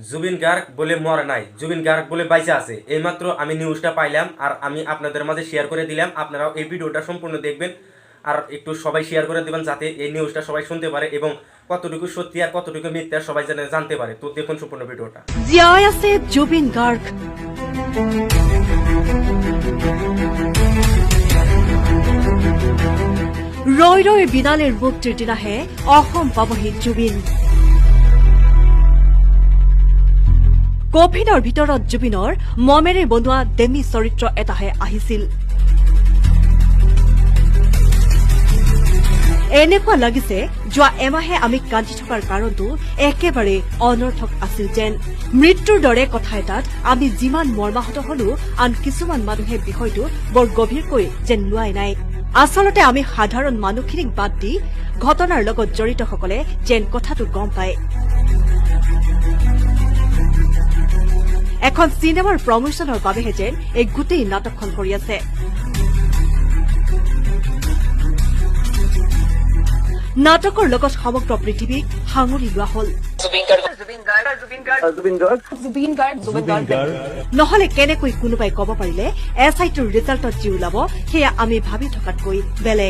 জুবিন গার্গ বলে মরে নাই, জুবিন গার্গ বলে বাইচা আছে। এইমাত্র আমি নিউজটা পাইলাম আর আমি আপনাদের মাঝে শেয়ার করে দিলাম। আপনারাও এই ভিডিওটা সম্পূর্ণ দেখবেন আর একটু সবাই শেয়ার করে দিবেন যাতে এই নিউজটা সবাই শুনতে পারে এবং কতটুকু সত্যি আর কতটুকু মিথ্যা সবাই যেন জানতে পারে। তো দেখুন সম্পূর্ণ ভিডিওটা। জীয়াই আছে জুবিন গাৰ্গ। ৰৈ ৰৈ বিনালেৰ মুক্তিৰ দিনাহে অসম পাবহি জুবিন। কফিনৰ ভিতৰত জুবিনৰ মমেৰে বনোৱা ডেমি চৰিত্ৰ এটাহে আহিছিল। এনেকুৱা লাগিছে যোৱা এমাহে আমি কান্দি থকাৰ কাৰণটো একেবাৰে অনৰ্থক আছিল যেন। মৃত্যুৰ দৰে কথা এটাত আমি যিমান মৰ্মাহত হলো আন কিছুমান মানুহে বিষয়টো বৰ গভীৰকৈ যেন লোৱাই নাই। আচলতে আমি সাধাৰণ মানুহখিনিক বাদ দি ঘটনাৰ লগত জড়িতসকলে যেন কথাটো গম পায়। এখন চিনেমাৰ প্ৰমোচনৰ বাবেহে যেন এই গোটেই নাটকখন কৰি আছে। নাটকৰ লগত সমগ্ৰ পৃথিৱীক সাঙুৰি লোৱা হল। নহলে কেনেকৈ কোনোবাই কব পাৰিলে SITৰ ৰিজাল্টত যি ওলাব সেয়া আমি ভাবি থকাতকৈ বেলেগ।